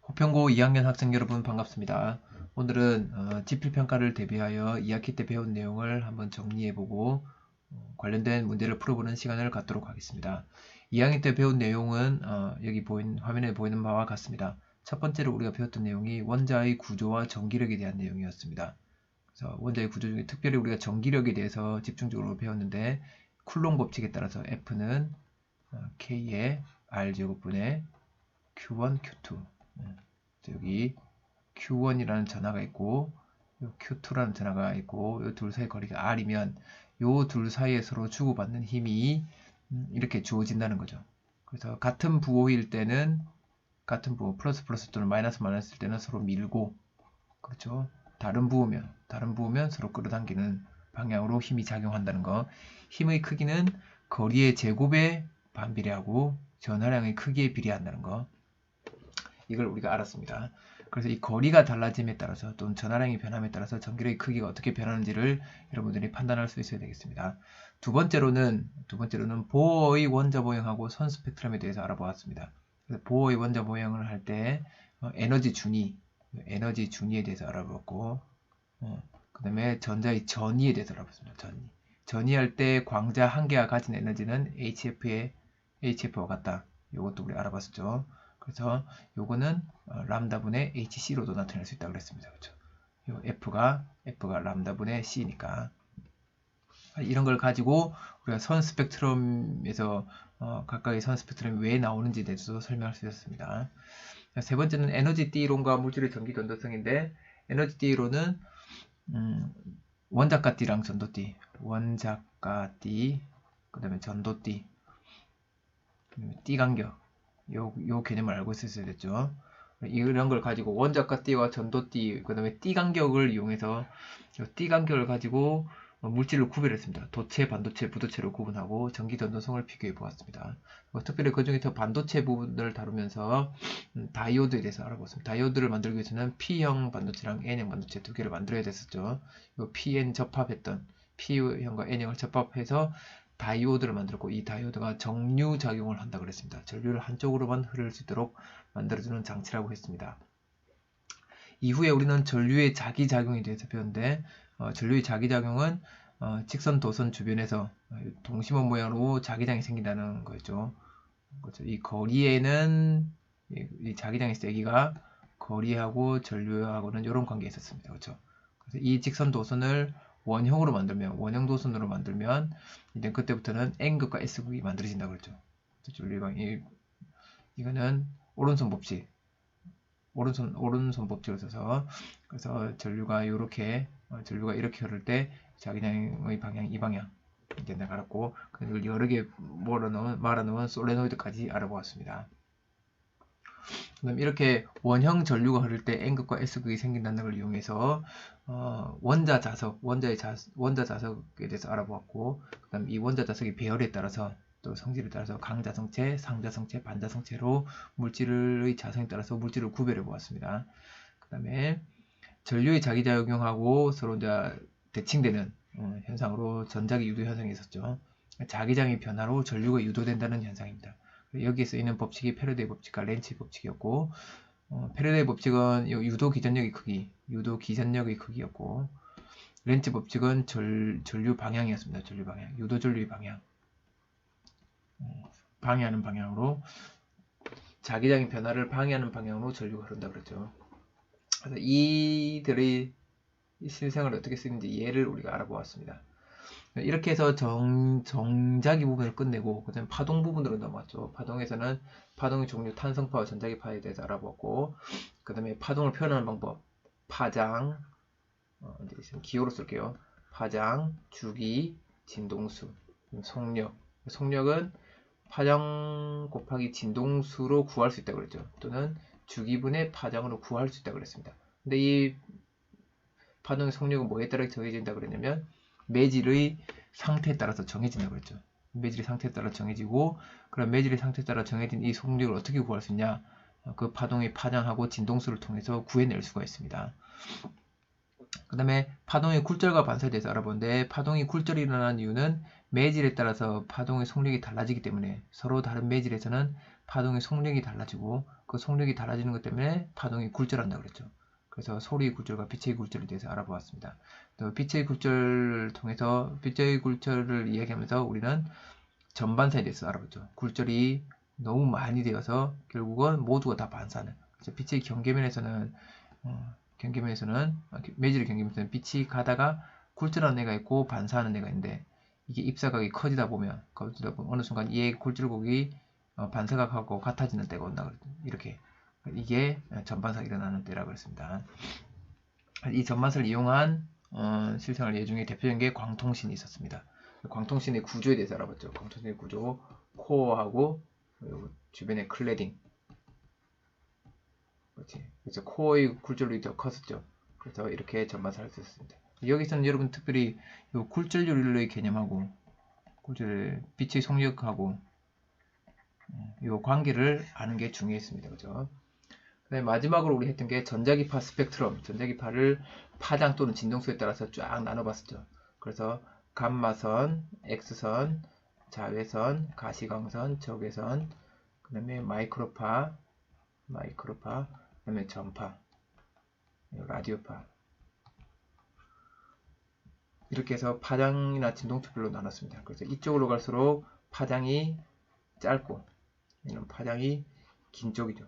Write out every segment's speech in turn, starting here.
호평고 2학년 학생 여러분 반갑습니다. 오늘은 지필평가를 대비하여 2학기 때 배운 내용을 한번 정리해보고 관련된 문제를 풀어보는 시간을 갖도록 하겠습니다. 2학기 때 배운 내용은 여기 화면에 보이는 바와 같습니다. 첫 번째로 우리가 배웠던 내용이 원자의 구조와 전기력에 대한 내용이었습니다. 그래서 원자의 구조 중에 특별히 우리가 전기력에 대해서 집중적으로 배웠는데 쿨롱 법칙에 따라서 F는 K의 R제곱분의 Q1, Q2 여기 Q1이라는 전하가 있고 Q2라는 전하가 있고 이 둘 사이 거리가 R이면 이 둘 사이에 서로 주고받는 힘이 이렇게 주어진다는 거죠. 그래서 같은 부호일 때는 같은 부호 플러스 플러스 또는 마이너스 마이너스일 때는 서로 밀고 그렇죠. 다른 부호면 서로 끌어당기는 방향으로 힘이 작용한다는 거. 힘의 크기는 거리의 제곱에 반비례하고 전하량의 크기에 비례한다는 거. 이걸 우리가 알았습니다. 그래서 이 거리가 달라짐에 따라서 또는 전하량이 변함에 따라서 전기력의 크기가 어떻게 변하는지를 여러분들이 판단할 수 있어야 되겠습니다. 두 번째로는 보어의 원자 모형하고 선 스펙트럼에 대해서 알아보았습니다. 그래서 보어의 원자 모형을 할 때 에너지 준위에 대해서 알아보았고 그 다음에 전자의 전위에 대해서 알아봤습니다. 전위할 때 광자 한 개가 가진 에너지는 HF와 같다. 이것도 우리 알아봤었죠. 그래서 요거는 람다분의 HC로도 나타낼 수 있다고 그랬습니다. 그렇죠? 요 F가 람다분의 C니까 이런 걸 가지고 우리가 선 스펙트럼에서 각각의 선 스펙트럼이 왜 나오는지에 대해서 설명할 수 있었습니다. 세 번째는 에너지 띠이론과 물질의 전기 전도성인데 에너지 띠이론은 원자가 띠랑 전도띠, 그 다음에 전도띠, 띠간격 요 개념을 알고 있었어야 됐죠. 이런 걸 가지고 원자가 띠와 전도띠, 그 다음에 띠간격을 이용해서 띠간격을 가지고 물질을 구별했습니다. 도체, 반도체, 부도체로 구분하고 전기 전도성을 비교해 보았습니다. 특별히 그 중에서 반도체 부분을 다루면서 다이오드에 대해서 알아보았습니다. 다이오드를 만들기 위해서는 P형 반도체랑 N형 반도체 두 개를 만들어야 됐었죠. 이 PN 접합했던 P형과 N형을 접합해서 다이오드를 만들었고 이 다이오드가 정류 작용을 한다고 그랬습니다. 전류를 한쪽으로만 흐를 수 있도록 만들어주는 장치라고 했습니다. 이후에 우리는 전류의 자기작용에 대해서 배웠는데 전류의 자기작용은 직선 도선 주변에서 동심원 모양으로 자기장이 생긴다는 거죠. 이 거리에는 이 자기장의 세기가 거리하고 전류하고는 이런 관계가 있었습니다. 그렇죠? 그래서 이 직선 도선을 원형 도선으로 만들면 이제 그때부터는 N극과 S극이 만들어진다고 그랬죠. 이거는 오른손 법칙. 오른손 법칙을 써서 그래서 전류가 이렇게 흐를 때 자기장의 방향 이 방향 이제 내가 알았고 그걸 여러 개 말아놓은 솔레노이드까지 알아보았습니다. 그다음 이렇게 원형 전류가 흐를 때 N극과 S극이 생긴다는 걸 이용해서 원자 자석에 대해서 알아보았고 그다음 이 원자 자석의 배열에 따라서 또 성질에 따라서 강자성체, 상자성체, 반자성체로 물질의 자성에 따라서 물질을 구별해 보았습니다. 그 다음에 전류의 자기작용하고 서로 이제 대칭되는 현상으로 전자기 유도 현상이 있었죠. 자기장의 변화로 전류가 유도된다는 현상입니다. 여기에 쓰이는 법칙이 패러데이 법칙과 렌치 법칙이었고 패러데이 법칙은 유도 기전력의 크기였고 렌치 법칙은 전류 방향이었습니다. 전류 방향, 유도 전류의 방향 방해하는 방향으로 자기장의 변화를 방해하는 방향으로 전류가 흐른다 그랬죠. 그래서 이들의 실생활을 어떻게 쓰는지 예를 우리가 알아보았습니다. 이렇게 해서 정자기 부분을 끝내고 그 다음에 파동 부분으로 넘어왔죠. 파동에서는 파동의 종류, 탄성파와 전자기파에 대해서 알아보았고 그 다음에 파동을 표현하는 방법, 파장, 이제 기호로 쓸게요. 파장, 주기, 진동수, 속력은 파장 곱하기 진동수로 구할 수 있다고 그랬죠. 또는 주기분의 파장으로 구할 수 있다고 그랬습니다. 근데 이 파동의 속력은 뭐에 따라 정해진다고 그랬냐면 매질의 상태에 따라서 정해진다고 그랬죠. 매질의 상태에 따라 정해지고 그럼 매질의 상태에 따라 정해진 이 속력을 어떻게 구할 수 있냐? 그 파동의 파장하고 진동수를 통해서 구해낼 수가 있습니다. 그 다음에 파동의 굴절과 반사에 대해서 알아보는데 파동이 굴절이 일어나는 이유는 매질에 따라서 파동의 속력이 달라지기 때문에 서로 다른 매질에서는 파동의 속력이 달라지고 그 그 속력이 달라지는 것 때문에 파동이 굴절한다 그랬죠. 그래서 소리 굴절과 빛의 굴절에 대해서 알아보았습니다. 또 빛의 굴절을 통해서 빛의 굴절을 이야기하면서 우리는 전반사에 대해서 알아봤죠. 굴절이 너무 많이 되어서 결국은 모두가 다 반사하는. 그래서 빛의 경계면에서는 매질의 경계면에서는 빛이 가다가 굴절하는 애가 있고 반사하는 애가 있는데 이게 입사각이 커지다 보면 어느 순간 얘 굴절곡이 반사각하고 같아지는 때가 온다. 이렇게 이게 전반사가 일어나는 때라고 했습니다. 이 전반사를 이용한 실생활 예 중에 대표적인 게 광통신이 있었습니다. 광통신의 구조에 대해서 알아봤죠. 광통신의 구조, 코어하고 주변의 클레딩. 그렇지. 그래서 코어의 굴절률이 더 컸었죠. 그래서 이렇게 전반사를 썼습니다. 여기서는 여러분 특별히 굴절률의 개념하고 빛의 속력하고 이 관계를 아는 게 중요했습니다. 그죠? 그다음에 마지막으로 우리 했던 게 전자기파 스펙트럼, 전자기파를 파장 또는 진동수에 따라서 쫙 나눠봤었죠. 그래서 감마선, X선, 자외선, 가시광선, 적외선, 그 다음에 마이크로파, 그 다음에 전파, 라디오파. 이렇게 해서 파장이나 진동수별로 나눴습니다. 그래서 이쪽으로 갈수록 파장이 짧고, 이런 파장이 긴 쪽이죠.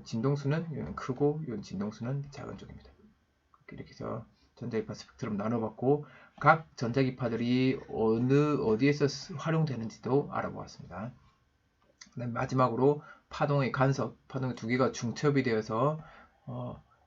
진동수는 이건 크고, 이건 진동수는 작은 쪽입니다. 이렇게 해서 전자기파 스펙트럼 나눠봤고, 각 전자기파들이 어디에서 활용되는지도 알아보았습니다. 그다음 마지막으로 파동의 간섭, 파동의 두 개가 중첩이 되어서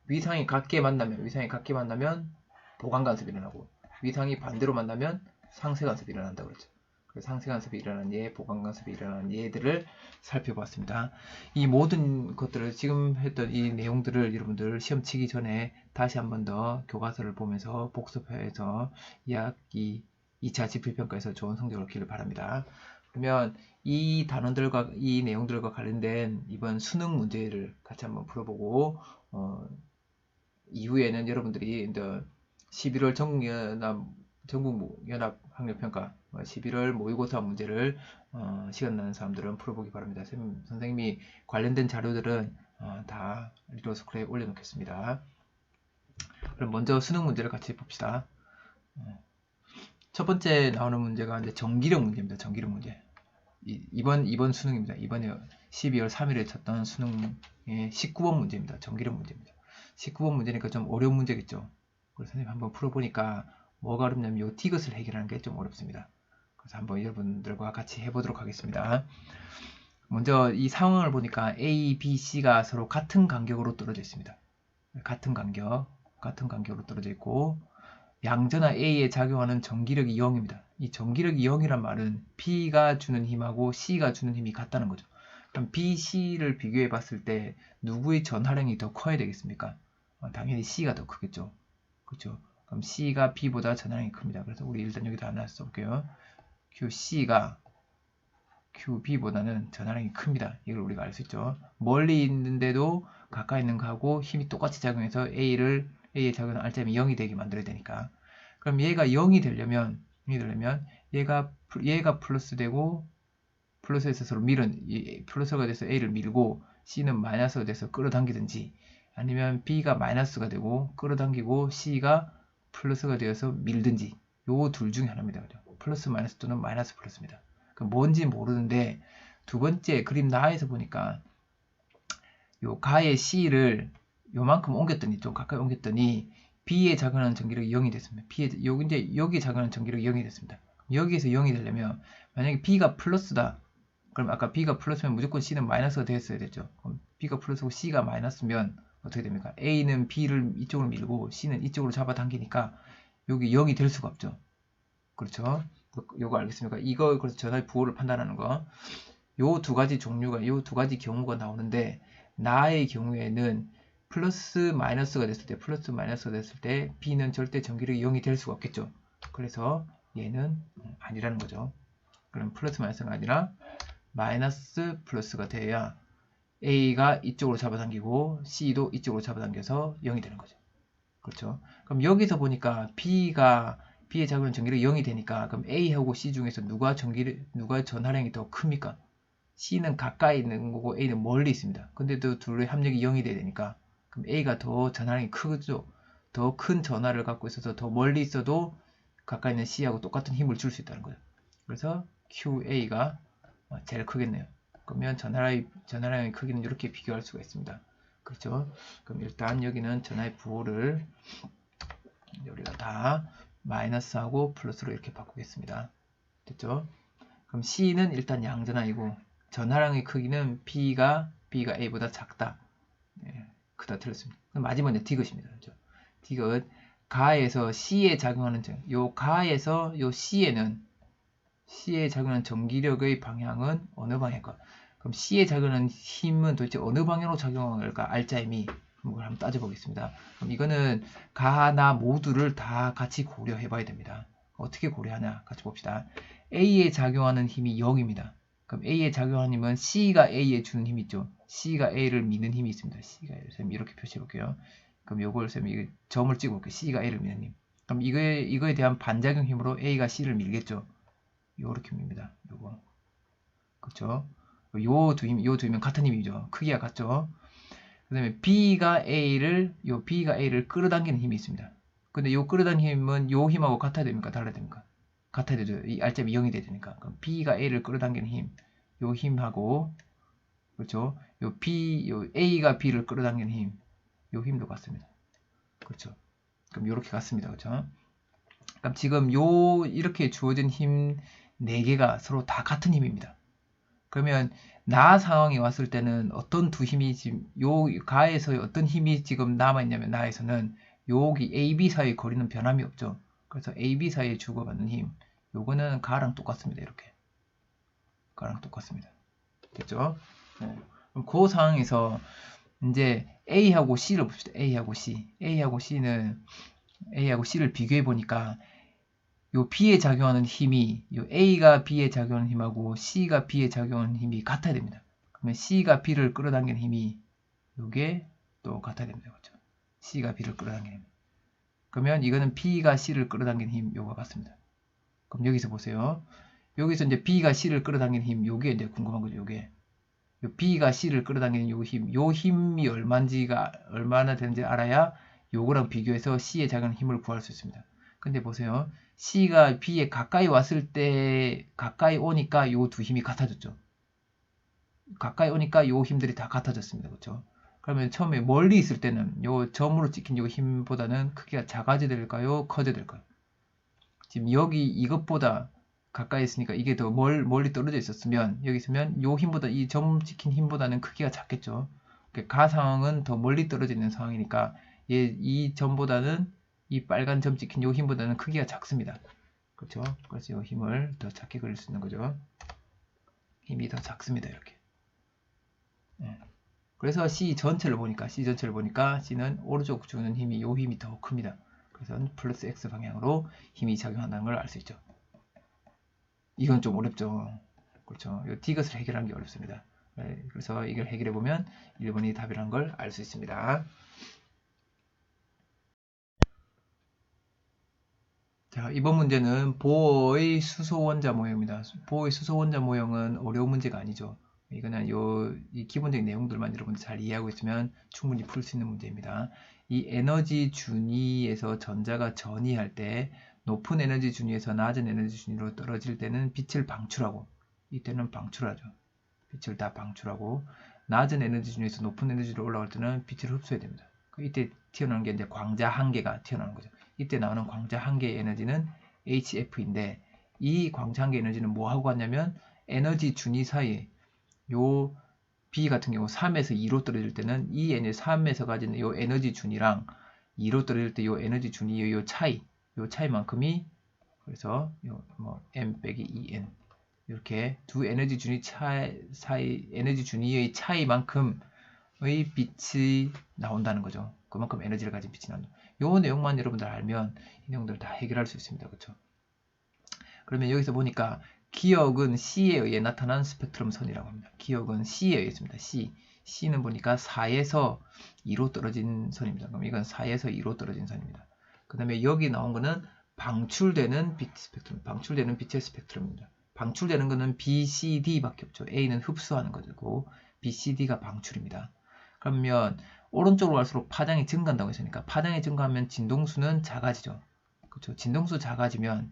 위상이 같게 만나면 보강 간섭이 일어나고 위상이 반대로 만나면 상쇄 간섭이 일어난다고 그랬죠. 그래서 상쇄 간섭이 일어나는 예, 보강 간섭이 일어나는 예들을 살펴봤습니다. 이 모든 것들을 지금 했던 이 내용들을 여러분들 시험 치기 전에 다시 한 번 더 교과서를 보면서 복습해서 2차 지필평가에서 좋은 성적을 얻기를 바랍니다. 그러면 이 단원들과 이 내용들과 관련된 이번 수능 문제를 같이 한번 풀어보고 이후에는 여러분들이 11월 전국연합학력평가 11월 모의고사 문제를 시간 나는 사람들은 풀어보기 바랍니다. 선생님이 관련된 자료들은 다 리더스쿨에 올려놓겠습니다. 그럼 먼저 수능 문제를 같이 봅시다. 첫 번째 나오는 문제가 이제 정기력 문제입니다. 정기력 문제. 이번 수능입니다. 이번에 12월 3일에 쳤던 수능의 19번 문제입니다. 정기력 문제입니다. 19번 문제니까 좀 어려운 문제겠죠. 그래서 선생님 한번 풀어보니까 뭐가 어렵냐면 요 디귿을 해결하는 게 좀 어렵습니다. 그래서 한번 여러분들과 같이 해보도록 하겠습니다. 먼저 이 상황을 보니까 A, B, C가 서로 같은 간격으로 떨어져 있습니다. 같은 간격으로 떨어져 있고 양전하 A에 작용하는 전기력이 0입니다. 이 전기력이 0이란 말은 B가 주는 힘하고 C가 주는 힘이 같다는 거죠. 그럼 B, C를 비교해 봤을 때 누구의 전하량이 더 커야 되겠습니까? 당연히 C가 더 크겠죠. 그렇죠? 그럼 C가 B보다 전하량이 큽니다. 그래서 우리 일단 여기다 하나 써볼게요. QC가 QB보다는 전하량이 큽니다. 이걸 우리가 알 수 있죠. 멀리 있는데도 가까이 있는 거하고 힘이 똑같이 작용해서 A의 작용은 R점이 0이 되게 만들어야 되니까. 그럼 얘가 0이 되려면 얘가 플러스 되고 플러스에서 서로 플러스가 돼서 A를 밀고 C는 마이너스가 돼서 끌어당기든지 아니면 B가 마이너스가 되고 끌어당기고 C가 플러스가 되어서 밀든지 요 둘 중에 하나입니다. 그죠? 플러스 마이너스 또는 마이너스 플러스입니다. 뭔지 모르는데 두 번째 그림 나에서 보니까 요 가의 C를 요만큼 옮겼더니 좀 가까이 옮겼더니 B에 작용하는 전기력이 0이 됐습니다. 여기에 작용하는 전기력이 0이 됐습니다. 여기에서 0이 되려면 만약에 B가 플러스다. 그럼 아까 B가 플러스면 무조건 C는 마이너스가 되었어야 됐죠. 그럼 B가 플러스고 C가 마이너스면 어떻게 됩니까? A는 B를 이쪽으로 밀고 C는 이쪽으로 잡아당기니까 여기 0이 될 수가 없죠. 그렇죠? 요거 알겠습니까? 이거 그래서 전하의 부호를 판단하는 거. 요 두 가지 경우가 나오는데 나의 경우에는 플러스 마이너스가 됐을 때 B는 절대 전기력이 0이 될 수가 없겠죠. 그래서 얘는 아니라는 거죠. 그럼 플러스 마이너스가 아니라 마이너스 플러스가 돼야 A가 이쪽으로 잡아당기고 C도 이쪽으로 잡아당겨서 0이 되는 거죠. 그렇죠? 그럼 여기서 보니까 B의 작용은 전기력이 0이 되니까 그럼 A하고 C 중에서 누가 전하량이 더 큽니까? C는 가까이 있는 거고 A는 멀리 있습니다. 근데도 둘의 합력이 0이 돼야 되니까 그럼 A가 더 전하량이 크죠. 더 큰 전하를 갖고 있어서 더 멀리 있어도 가까이 있는 C하고 똑같은 힘을 줄 수 있다는 거예요. 그래서 QA가 제일 크겠네요. 그러면 전하량의 크기는 이렇게 비교할 수가 있습니다. 그렇죠? 그럼 일단 여기는 전하의 부호를 우리가 다 마이너스하고 플러스로 이렇게 바꾸겠습니다. 됐죠? 그럼 C는 일단 양전하이고 전하량의 크기는 B가 A보다 작다. 네, 크다 틀렸습니다. 그럼 마지막에 디귿입니다. 그렇죠? 디귿 가에서 C에 작용하는 요 가에서 요 C에 작용하는 전기력의 방향은 어느 방향일까? 그럼 C에 작용하는 힘은 도대체 어느 방향으로 작용할까? 알짜임이 그걸 한번 따져보겠습니다. 그럼 이거는 가나 모두를 다 같이 고려해 봐야 됩니다. 어떻게 고려하냐? 같이 봅시다. A에 작용하는 힘이 0입니다. 그럼 A에 작용하는 힘은 C가 A에 주는 힘이 있죠. C가 A를 미는 힘이 있습니다. C가 A를 이렇게 표시해 볼게요. 그럼 요걸 점을 찍어 볼게요. C가 A를 미는 힘. 그럼 이거에 대한 반작용 힘으로 A가 C를 밀겠죠. 요렇게 밉니다. 요거. 그렇죠? 요 두 힘은 같은 힘이죠. 크기가 같죠? 그 다음에 B가 A를 끌어당기는 힘이 있습니다. 근데 요 끌어당기는 힘은 요 힘하고 같아야 됩니까? 달라야 됩니까? 같아야 되죠. 이 알점이 0이 돼야 되니까. 그럼 B가 A를 끌어당기는 힘, 요 힘하고, 그렇죠? 요 A가 B를 끌어당기는 힘, 요 힘도 같습니다. 그렇죠? 그럼 요렇게 같습니다. 그렇죠? 그럼 지금 이렇게 주어진 힘 4개가 서로 다 같은 힘입니다. 그러면 나 상황이 왔을 때는 어떤 두 힘이 지금 요 가에서 어떤 힘이 지금 남아있냐면 나에서는 여기 AB 사이의 거리는 변함이 없죠. 그래서 AB 사이에 주고받는 힘 요거는 가랑 똑같습니다. 이렇게 가랑 똑같습니다. 됐죠? 그럼 그 상황에서 이제 A하고 C를 봅시다. A하고 C를 비교해 보니까 요 B에 작용하는 힘이 요 A가 B에 작용하는 힘하고 C가 B에 작용하는 힘이 같아야 됩니다. 그러면 C가 B를 끌어당기는 힘이 요게 또 같아야 됩니다. 그렇죠? C가 B를 끌어당기는 힘. 그러면 이거는 B가 C를 끌어당기는 힘 요거 같습니다. 그럼 여기서 보세요. 여기서 이제 B가 C를 끌어당기는 힘 요게 이제 궁금한 거죠. 요게 요 B가 C를 끌어당기는 요 힘이 얼마나 되는지 알아야 요거랑 비교해서 C에 작용하는 힘을 구할 수 있습니다. 근데 보세요. C가 B에 가까이 왔을 때 가까이 오니까 요 두 힘이 같아졌죠. 가까이 오니까 요 힘들이 다 같아졌습니다. 그렇죠? 그러면 처음에 멀리 있을 때는 요 점으로 찍힌 요 힘보다는 크기가 작아져야 될까요? 커져야 될까요? 지금 여기 이것보다 가까이 있으니까 이게 더 멀리 떨어져 있었으면 여기 있으면 요 힘보다 이 점 찍힌 힘보다는 크기가 작겠죠. 가 상황은 더 멀리 떨어져 있는 상황이니까 이 점보다는 이 빨간 점 찍힌 요 힘보다는 크기가 작습니다. 그렇죠? 그래서 요 힘을 더 작게 그릴 수 있는 거죠. 힘이 더 작습니다. 이렇게. 네. 그래서 C 전체를 보니까 C는 오른쪽 주는 힘이 요 힘이 더 큽니다. 그래서 플러스 X 방향으로 힘이 작용한다는 걸 알 수 있죠. 이건 좀 어렵죠. 그렇죠. 이 디귿을 해결하는 게 어렵습니다. 네, 그래서 이걸 해결해 보면 1번이 답이라는 걸 알 수 있습니다. 자, 이번 문제는 보어의 수소원자 모형입니다. 보어의 수소원자 모형은 어려운 문제가 아니죠. 이거는 이 기본적인 내용들만 여러분들 잘 이해하고 있으면 충분히 풀 수 있는 문제입니다. 이 에너지 준위에서 전자가 전이할 때 높은 에너지 준위에서 낮은 에너지 준위로 떨어질 때는 빛을 방출하고 이때는 방출하죠. 빛을 다 방출하고 낮은 에너지 준위에서 높은 에너지로 올라갈 때는 빛을 흡수해야 됩니다. 이때 튀어나오는 게 이제 광자 한 개가 튀어나오는 거죠. 이때 나오는 광자 한 개의 에너지는 HF인데 이 광자 한 개 에너지는 뭐 하고 같냐면 에너지 준위 사이에 요 B 같은 경우 3에서 2로 떨어질 때는 이 에너지 3에서 가진 요 에너지 준위랑 2로 떨어질 때 요 에너지 준위 요 차이만큼이 그래서 m 빼기 2n 이렇게 두 에너지 준위 에너지 준위의 차이만큼의 빛이 나온다는 거죠. 그만큼 에너지를 가진 빛이 나온다. 요 내용만 여러분들 알면 이 내용들을 다 해결할 수 있습니다. 그렇죠? 그러면 여기서 보니까 기억은 C에 의해 나타난 스펙트럼 선이라고 합니다. 기억은 C에 의해입니다. C는 보니까 4에서 2로 떨어진 선입니다. 그럼 이건 4에서 2로 떨어진 선입니다. 그 다음에 여기 나온 거는 방출되는 빛의 스펙트럼입니다. 방출되는 거는 B, C, D밖에 없죠. A는 흡수하는 거고 B, C, D가 방출입니다. 그러면 오른쪽으로 갈수록 파장이 증가한다고 했으니까 파장이 증가하면 진동수는 작아지죠. 그렇죠. 진동수 작아지면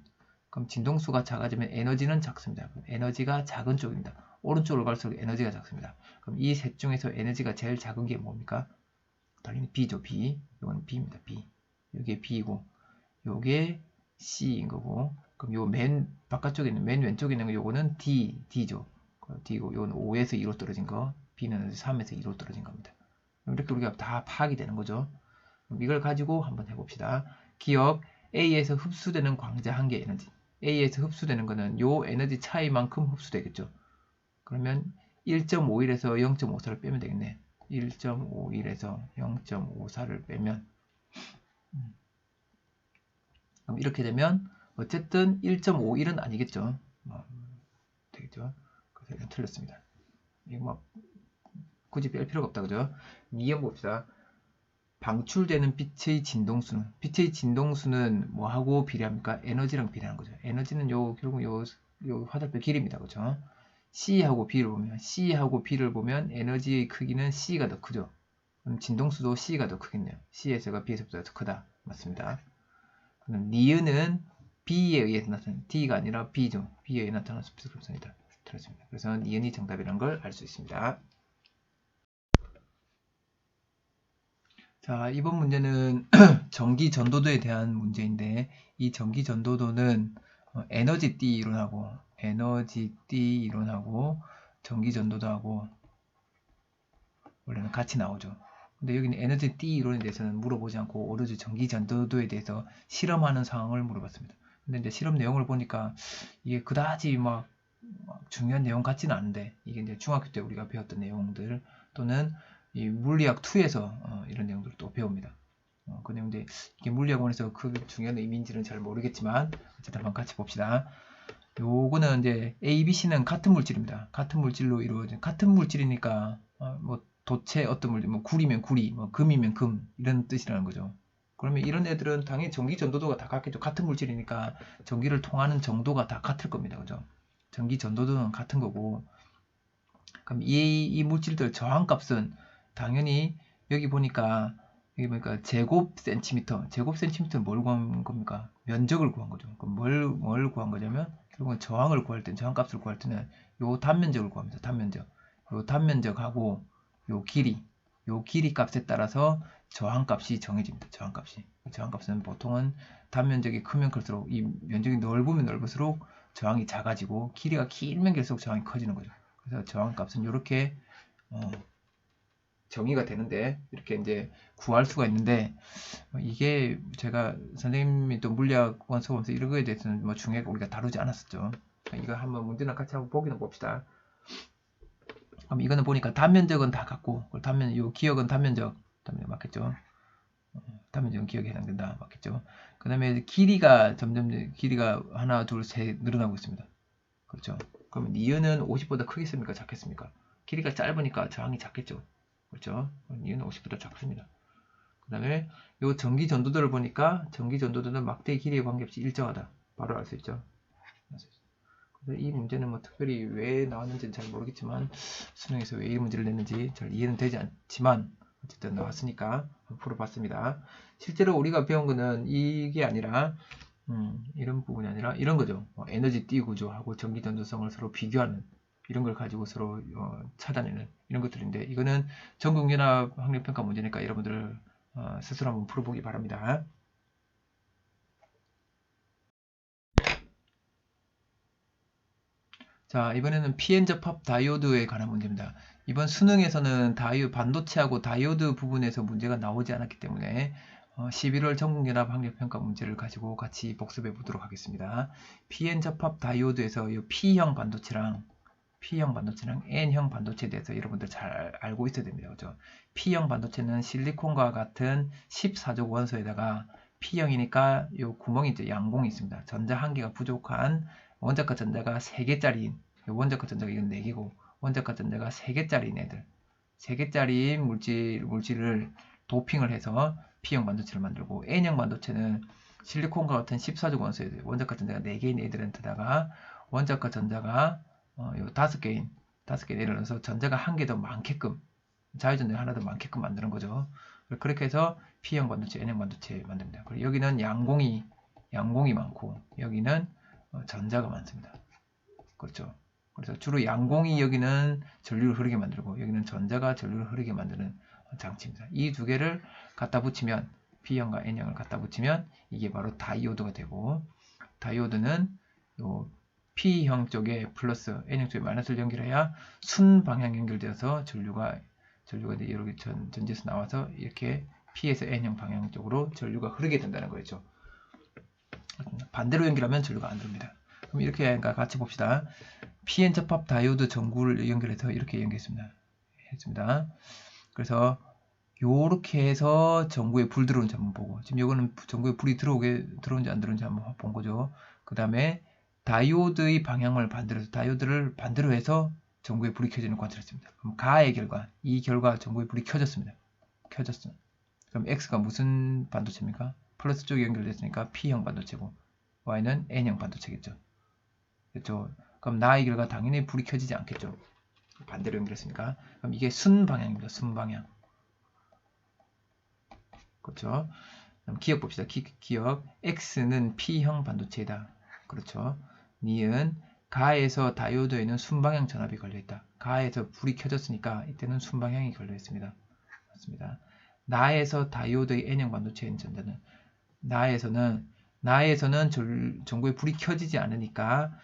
그럼 진동수가 작아지면 에너지는 작습니다. 그럼 에너지가 작은 쪽입니다. 오른쪽으로 갈수록 에너지가 작습니다. 그럼 이 셋 중에서 에너지가 제일 작은 게 뭡니까? 당연히 B죠. B. 이건 B입니다. B. 이게 B이고 요게 C인 거고 그럼 요 맨 바깥쪽에 있는 맨 왼쪽에 있는 거 요거는 D죠. D고 요건 5에서 2로 떨어진 거 B는 3에서 2로 떨어진 겁니다. 이렇게 우리가 다 파악이 되는 거죠. 그럼 이걸 가지고 한번 해봅시다. 기억 A에서 흡수되는 광자 한계 에너지. A에서 흡수되는 거는 요 에너지 차이만큼 흡수되겠죠. 그러면 1.51에서 0.54를 빼면 되겠네. 1.51에서 0.54를 빼면 그럼 이렇게 되면 어쨌든 1.51은 아니겠죠. 되겠죠. 그래서 이건 틀렸습니다. 이거 막 굳이 뺄 필요가 없다 그죠? 니은 봅시다. 방출되는 빛의 진동수는 뭐하고 비례합니까? 에너지랑 비례하는 거죠. 에너지는 결국 요 화살표 길이입니다. 그죠? C하고 B를 보면 에너지의 크기는 C가 더 크죠. 그럼 진동수도 C가 더 크겠네요. C에서가 B에서보다 더 크다. 맞습니다. 그럼 니은은 B에 의해서 나타나는 D가 아니라 B죠. B에 의해 나타나는 스피드급선이다. 틀렸습니다. 그래서 니은이 정답이라는 걸 알 수 있습니다. 자, 이번 문제는 전기 전도도에 대한 문제인데 이 전기 전도도는 에너지 띠 이론하고 전기 전도도하고 원래는 같이 나오죠. 근데 여기는 에너지 띠 이론에 대해서는 물어보지 않고 오로지 전기 전도도에 대해서 실험하는 상황을 물어봤습니다. 근데 이제 실험 내용을 보니까 이게 그다지 막 중요한 내용 같지는 않은데 이게 이제 중학교 때 우리가 배웠던 내용들 또는 이 물리학 2에서 이런 내용들을 또 배웁니다. 그 내용인데 이게 물리학원에서 그 중요한 의미인지는 잘 모르겠지만 어쨌든 한번 같이 봅시다. 요거는 이제 A, B, C는 같은 물질입니다. 같은 물질로 이루어진 같은 물질이니까 뭐 도체 어떤 물질 뭐 구리면 구리, 뭐 금이면 금 이런 뜻이라는 거죠. 그러면 이런 애들은 당연히 전기 전도도가 다 같겠죠. 같은 물질이니까 전기를 통하는 정도가 다 같을 겁니다. 그죠? 전기 전도도는 같은 거고 그럼 이 물질들 저항값은 당연히 여기 보니까 제곱 센티미터는 뭘 구한 겁니까? 면적을 구한 거죠. 그럼 뭘 구한 거냐면 결국은 저항을 구할 때 저항값을 구할 때는 요 단면적을 구합니다. 단면적. 요 단면적하고 요 길이 값에 따라서 저항값이 정해집니다. 저항값은 보통은 단면적이 크면 클수록 이 면적이 넓으면 넓을수록 저항이 작아지고 길이가 길면 길수록 저항이 커지는 거죠. 그래서 저항값은 이렇게 정의가 되는데 이렇게 이제 구할 수가 있는데 이게 제가 선생님이 또 물리학원 수업에서 이런 거에 대해서는 뭐 중요하게 우리가 다루지 않았었죠. 이거 한번 문제나 같이 한번 보기는 봅시다. 그럼 이거는 보니까 단면적은 다 같고 요 기억은 단면적 맞겠죠? 단면적은 기억에 해당된다 맞겠죠? 그 다음에 길이가 하나 둘 셋 늘어나고 있습니다. 그렇죠? 그러면 니은은 50보다 크겠습니까? 작겠습니까? 길이가 짧으니까 저항이 작겠죠? 그렇죠? 니은은 50보다 작습니다. 그 다음에 요 전기 전도도를 보니까 전기 전도도는 막대의 길이에 관계없이 일정하다. 바로 알 수 있죠? 그래서 이 문제는 뭐 특별히 왜 나왔는지는 잘 모르겠지만 수능에서 왜 이 문제를 냈는지 잘 이해는 되지 않지만 어쨌든 나왔으니까 풀어봤습니다. 실제로 우리가 배운 거는 이게 아니라 이런 부분이 아니라 이런 거죠. 에너지 띠 구조하고 전기 전도성을 서로 비교하는 이런 걸 가지고 서로 찾아내는 이런 것들인데 이거는 전국연합 학력평가 문제니까 여러분들 스스로 한번 풀어보기 바랍니다. 자, 이번에는 PN 접합 다이오드에 관한 문제입니다. 이번 수능에서는 반도체하고 다이오드 부분에서 문제가 나오지 않았기 때문에 11월 전국연합 학력평가 문제를 가지고 같이 복습해 보도록 하겠습니다. PN 접합 다이오드에서 이 P형 반도체랑 N형 반도체에 대해서 여러분들 잘 알고 있어야 됩니다. 그죠? P형 반도체는 실리콘과 같은 14족 원소에다가 P형이니까 이 구멍이 이제 양봉이 있습니다. 전자 한 개가 부족한 원자과 전자가 3개짜리인 원자과 전자가 이건 4개고 원자과 전자가 3개짜리인 애들 3개짜리 물질을 도핑을 해서 P형 반도체를 만들고 N형 반도체는 실리콘과 같은 14족 원소에 원자과 전자가 4개인 애들한테다가 원자과 전자가 요 5개인 예를 들어서 전자가 한 개 더 많게끔 자유전자가 하나 더 많게끔 만드는 거죠. 그렇게 해서 P형 반도체, N형 반도체 만듭니다. 그리고 여기는 양공이 많고 여기는 전자가 많습니다. 그렇죠. 그래서 주로 양공이 여기는 전류를 흐르게 만들고 여기는 전자가 전류를 흐르게 만드는 장치입니다. 이 두 개를 갖다 붙이면 P형과 N형을 갖다 붙이면 이게 바로 다이오드가 되고 다이오드는 요 P형 쪽에 플러스 N형 쪽에 마이너스를 연결해야 순방향 연결되어서 전류가 이렇게 전지에서 나와서 이렇게 P에서 N형 방향 쪽으로 전류가 흐르게 된다는 거죠. 반대로 연결하면 전류가 안 됩니다. 그럼 이렇게 같이 봅시다. PN 접합 다이오드 전구를 연결해서 이렇게 연결했습니다. 그래서 요렇게 해서 전구에 불 들어오는지 한번 보고 지금 요거는 전구에 불이 들어온지 안 들어온지 한번 본 거죠. 그 다음에 다이오드의 방향을 다이오드를 반대로 해서 전구에 불이 켜지는 걸 관찰했습니다. 그럼 가의 결과, 이 결과 전구에 불이 켜졌습니다. 그럼 X가 무슨 반도체입니까? 플러스 쪽에 연결됐으니까 P형 반도체고 Y는 N형 반도체겠죠. 그렇죠? 그럼 나의 결과 당연히 불이 켜지지 않겠죠. 반대로 연결했으니까. 그럼 이게 순방향입니다. 순방향. 그렇죠? 그럼 기억 봅시다. 기억. X는 P형 반도체이다. 그렇죠? 니은 가에서 다이오드에는 순방향 전압이 걸려있다. 가에서 불이 켜졌으니까 이때는 순방향이 걸려있습니다. 맞습니다. 나에서 다이오드의 N형 반도체인 전자는 나에서는 전구에 불이 켜지지 않으니까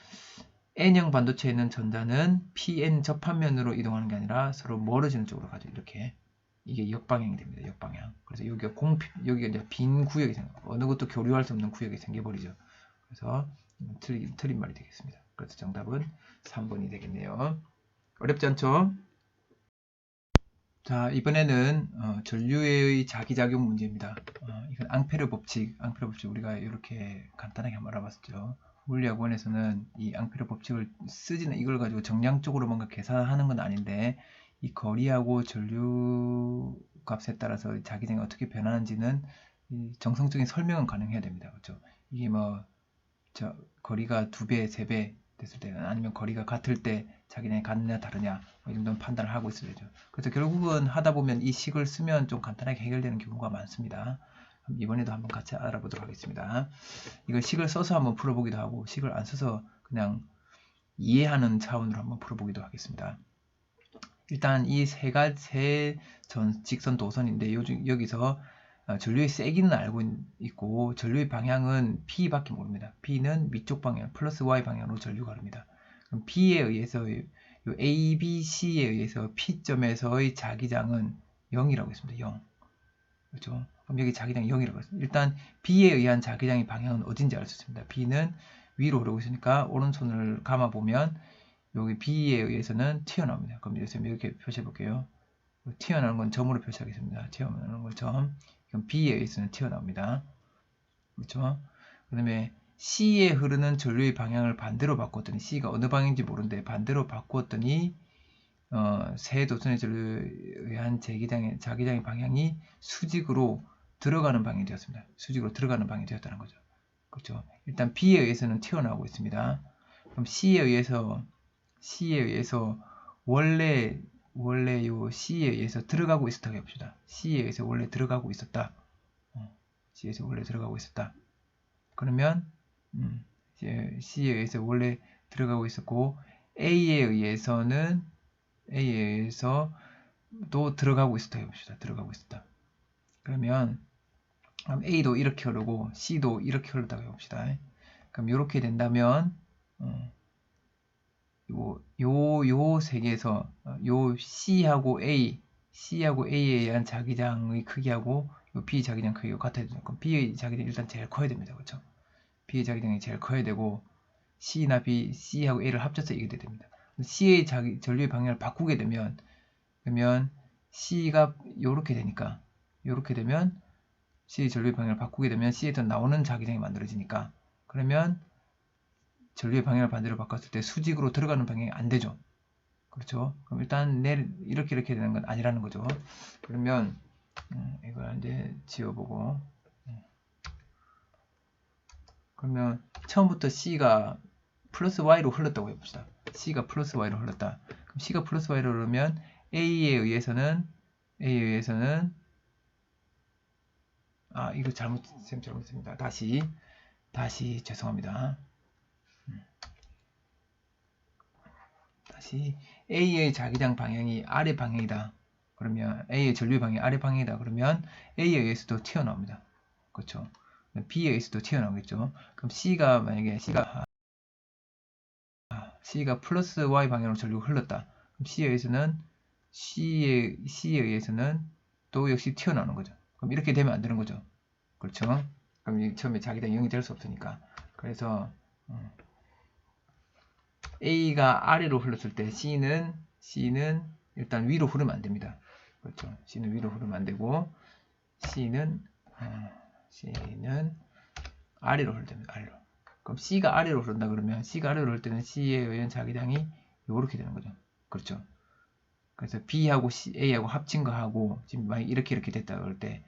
N형 반도체에 있는 전자는 PN 접합면으로 이동하는 게 아니라 서로 멀어지는 쪽으로 가죠. 이렇게 이게 역방향이 됩니다. 역방향. 그래서 여기가 이제 빈 구역이 어느 것도 교류할 수 없는 구역이 생겨버리죠. 그래서 틀린 말이 되겠습니다. 그래서 정답은 3번이 되겠네요. 어렵지 않죠? 자, 이번에는 전류의 자기작용 문제입니다. 이건 앙페르 법칙 우리가 이렇게 간단하게 한번 알아봤었죠. 물리학원에서는 이 앙페르 법칙을 쓰지는 이걸 가지고 정량적으로 뭔가 계산하는 건 아닌데 이 거리하고 전류 값에 따라서 자기장이 어떻게 변하는지는 정성적인 설명은 가능해야 됩니다. 그렇죠? 이게 거리가 2배, 3배 됐을 때는 아니면 거리가 같을 때 자기장이 같느냐 다르냐 이 정도는 판단을 하고 있어야죠. 그래서 결국은 하다 보면 이 식을 쓰면 좀 간단하게 해결되는 경우가 많습니다. 이번에도 한번 같이 알아보도록 하겠습니다. 이걸 식을 써서 한번 풀어보기도 하고 식을 안 써서 그냥 이해하는 차원으로 한번 풀어보기도 하겠습니다. 일단 이 세 직선 도선인데 여기서 전류의 세기는 알고 있고 전류의 방향은 P밖에 모릅니다. P는 위쪽 방향 플러스 Y 방향으로 전류가 흐릅니다. 그럼 P에 의해서 요 A, B, C에 의해서 P점에서의 자기장은 0이라고 했습니다. 0. 그렇죠? 그럼 여기 자기장이 0이라고 했습니다. 일단 B에 의한 자기장의 방향은 어딘지 알 수 있습니다. B는 위로 흐르고 있으니까 오른손을 감아보면 여기 B에 의해서는 튀어나옵니다. 그럼 이렇게 표시해 볼게요. 튀어나오는 건 점으로 표시하겠습니다. 튀어나오는 건 점. 그럼 B에 의해서는 튀어나옵니다. 그렇죠? 그 다음에 C에 흐르는 전류의 방향을 반대로 바꿨더니 C가 어느 방향인지 모르는데 반대로 바꾸었더니 세 도선의 전류에 의한 자기장의 방향이 수직으로 들어가는 방향이 되었습니다. 수직으로 들어가는 방향이 되었다는 거죠. 그렇죠? 일단 B에 의해서는 튀어나오고 있습니다. 그럼 C에 의해서 원래 요 C에 의해서 들어가고 있었다고 해봅시다. C에 의해서 원래 들어가고 있었다. C에서 원래 들어가고 있었다. 그러면 C에 의해서 원래 들어가고 있었고 A에 의해서 또 들어가고 있었다 해봅시다. 들어가고 있었다. 그러면 A도 이렇게 흐르고 C도 이렇게 흐르다고 해봅시다. 그럼 이렇게 된다면 요 세 개에서 요 C하고 A에 의한 자기장의 크기하고 요 B 자기장 크기가 같아야 되죠. 그럼 B의 자기장이 일단 제일 커야 됩니다. 그렇죠? B의 자기장이 제일 커야 되고 C하고 A를 합쳐서 이게 됩니다. C의 전류의 방향을 바꾸게 되면 그러면 C가 요렇게 되니까 요렇게 되면 C의 전류의 방향을 바꾸게 되면 C에서 나오는 자기장이 만들어지니까 그러면 전류의 방향을 반대로 바꿨을 때 수직으로 들어가는 방향이 안 되죠. 그렇죠? 그럼 일단 이렇게 되는 건 아니라는 거죠. 그러면 이걸 이제 지워보고 그러면 처음부터 C가 플러스 y로 흘렀다고 해봅시다. c가 플러스 y로 흘렀다. 그럼 c가 플러스 y로 흐르면 a에 의해서는 이거 잘못했습니다. 다시 죄송합니다. 다시 A의 자기장 방향이 아래 방향이다. 그러면 A의 전류 방향이 아래 방향이다. 그러면 A에 의해서도 튀어나옵니다. 그렇죠? B에 의해서도 튀어나오겠죠. 그럼 만약에 C가 플러스 Y 방향으로 전류가 흘렀다. 그럼 C에 의해서는 또 역시 튀어나오는 거죠. 그럼 이렇게 되면 안 되는 거죠. 그렇죠? 그럼 처음에 자기장 0이 될 수 없으니까. 그래서 A가 아래로 흘렀을 때 C는 일단 위로 흐르면 안 됩니다. 그렇죠? C는 위로 흐르면 안 되고 C는 아래로 흐르면 됩니다. 아래로. 그럼 C가 아래로 흐른다 그러면 C가 아래로 흐를 때는 C에 의한 자기장이 이렇게 되는 거죠. 그렇죠? 그래서 B하고 A하고 합친 거하고 지금 만약 이렇게 됐다 그럴 때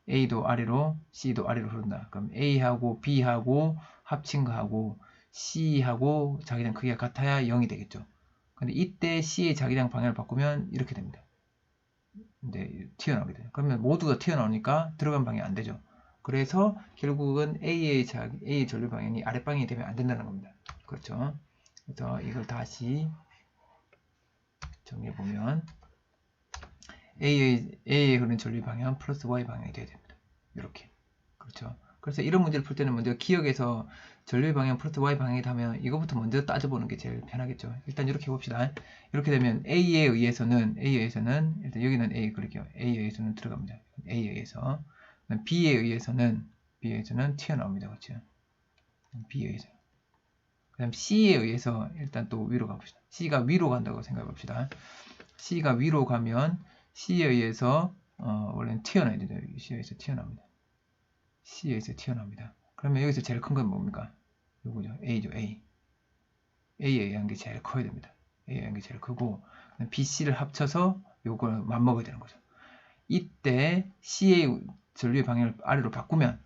A도 아래로 C도 아래로 흐른다. 그럼 A하고 B하고 합친 거하고 C하고 자기장 크기가 같아야 0이 되겠죠. 근데 이때 C의 자기장 방향을 바꾸면 이렇게 됩니다. 근데 튀어나오게 돼요. 그러면 모두가 튀어나오니까 들어간 방향이 안 되죠. 그래서 결국은 A의 전류 방향이 아랫방향이 되면 안 된다는 겁니다. 그렇죠. 그래서 이걸 다시 정리해 보면 A의 흐르는 전류 방향은 플러스 Y 방향이 돼야 됩니다. 이렇게. 그렇죠. 그래서 이런 문제를 풀 때는 먼저 기억에서 전류의 방향 플러스 Y 방향이다 하면 이거부터 먼저 따져보는 게 제일 편하겠죠. 일단 이렇게 해봅시다. 이렇게 되면 A에 의해서는 일단 여기는 A 그릴게요. A에 의해서는 들어갑니다. A에 의해서. B에 의해서는 튀어나옵니다. 그렇죠. B에 의해서. 그 다음 C에 의해서 일단 또 위로 가봅시다. C가 위로 간다고 생각해 봅시다. C가 위로 가면 C에 의해서 원래는 튀어나야 되죠. C에 의해서 튀어나옵니다. C에서 튀어나옵니다. 그러면 여기서 제일 큰 건 뭡니까? 요거죠. A죠. A에 의한 게 제일 커야 됩니다. A에 의한 게 제일 크고 B, C를 합쳐서 요걸 맞먹어야 되는 거죠. 이때 C의 전류의 방향을 아래로 바꾸면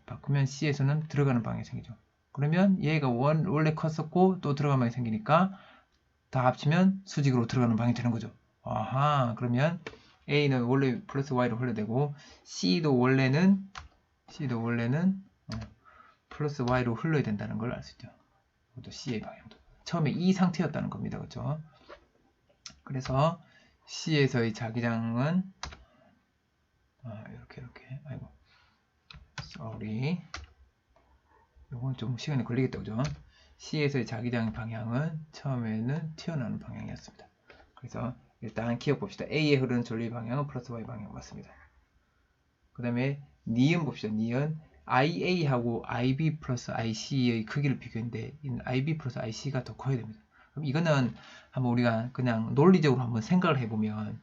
C에서는 들어가는 방향이 생기죠. 그러면 얘가 원래 컸었고 또 들어가는 방향이 생기니까 다 합치면 수직으로 들어가는 방향이 되는 거죠. 아하, 그러면 A는 원래 플러스 Y로 흘러되고 C도 원래는 플러스 Y로 흘러야 된다는 걸 알 수 있죠. 이것도 C의 방향도. 처음에 이 상태였다는 겁니다. 그렇죠? 그래서 C에서의 자기장은 이렇게 아이고 sorry 이건 좀 시간이 걸리겠다. 그죠? C에서의 자기장 방향은 처음에는 튀어나오는 방향이었습니다. 그래서 일단 기억 봅시다. A에 흐르는 전류의 방향은 플러스 Y 방향 맞습니다. 그 다음에 니은 봅시다. 니은 IA하고 IB 플러스 IC의 크기를 비교했는데 IB 플러스 IC가 더 커야 됩니다. 그럼 이거는 한번 우리가 그냥 논리적으로 한번 생각을 해보면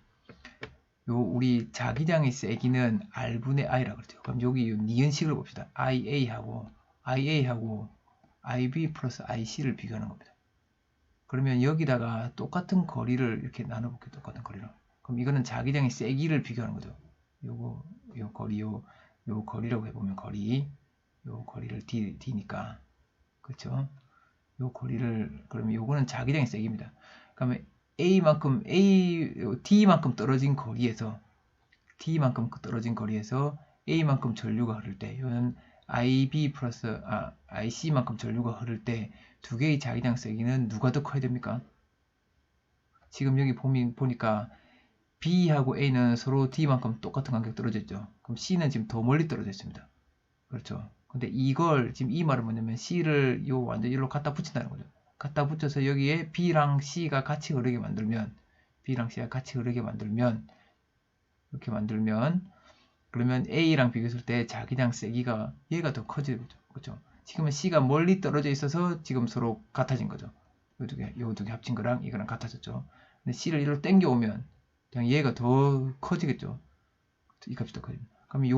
우리 자기장의 세기는 R분의 I라고 그러죠. 그럼 여기 니은식을 봅시다. IA하고 IB 플러스 IC를 비교하는 겁니다. 그러면 여기다가 똑같은 거리를 이렇게 나눠볼게요. 똑같은 거리로. 그럼 이거는 자기장의 세기를 비교하는 거죠. 요 거리라고 해보면 요 거리를 D니까. 그렇죠? 요 거리를, 그러면 요거는 자기장의 세기입니다. 그러면 D만큼 떨어진 거리에서 A만큼 전류가 흐를 때, 요는 IB 플러스 IC만큼 전류가 흐를 때 두 개의 자기장 세기는 누가 더 커야 됩니까? 지금 여기 보니까 B하고 A는 서로 D만큼 똑같은 간격 떨어져 있죠. 그럼 C는 지금 더 멀리 떨어져 있습니다. 그렇죠. 근데 이걸 지금 이 말은 뭐냐면 C를 완전 일로 갖다 붙인다는 거죠. 갖다 붙여서 여기에 B랑 C가 같이 흐르게 만들면 이렇게 만들면 그러면 A랑 비교했을 때 자기장 세기가 얘가 더 커지는 거죠. 그렇죠. 지금은 C가 멀리 떨어져 있어서 지금 서로 같아진 거죠. 요 두 개 합친 거랑 이거랑 같아졌죠. 근데 C를 이리로 당겨오면 그냥 얘가 더 커지겠죠. 이 값이 더 커집니다. 그럼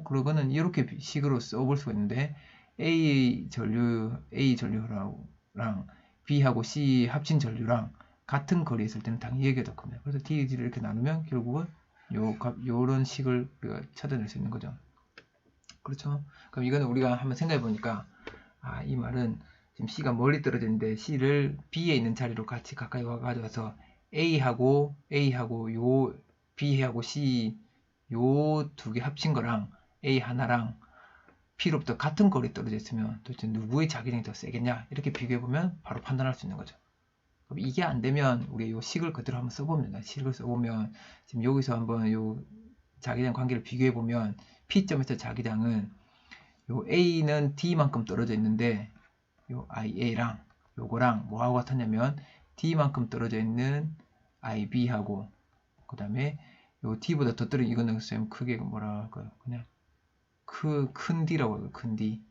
그거는 이렇게 식으로 써볼 수가 있는데 A 전류랑 B하고 C 합친 전류랑 같은 거리에 있을 때는 당연히 얘가 더 큽니다. 그래서 DG를 이렇게 나누면 결국은 요런 식을 우리가 찾아낼 수 있는 거죠. 그렇죠? 그럼 이거는 우리가 한번 생각해 보니까 이 말은 지금 C가 멀리 떨어져 있는데 C를 B에 있는 자리로 같이 가까이 가져와서 A하고 요 B하고 C 요 두 개 합친 거랑 A 하나랑 P로부터 같은 거리 떨어져 있으면 도대체 누구의 자기장이 더 세겠냐 이렇게 비교해보면 바로 판단할 수 있는 거죠. 그럼 이게 안 되면 우리 요 식을 그대로 한번 써봅니다. 식을 써보면 지금 여기서 한번 요 자기장 관계를 비교해보면 P점에서 자기장은 요 A는 D만큼 떨어져 있는데 요 IA랑 요거랑 뭐하고 같았냐면 D만큼 떨어져 있는 IB하고 그 다음에 요 D보다 더 떨어진 이거는 쌤 크게 뭐라 할까요? 그냥 큰 D라고 해요. 큰 D.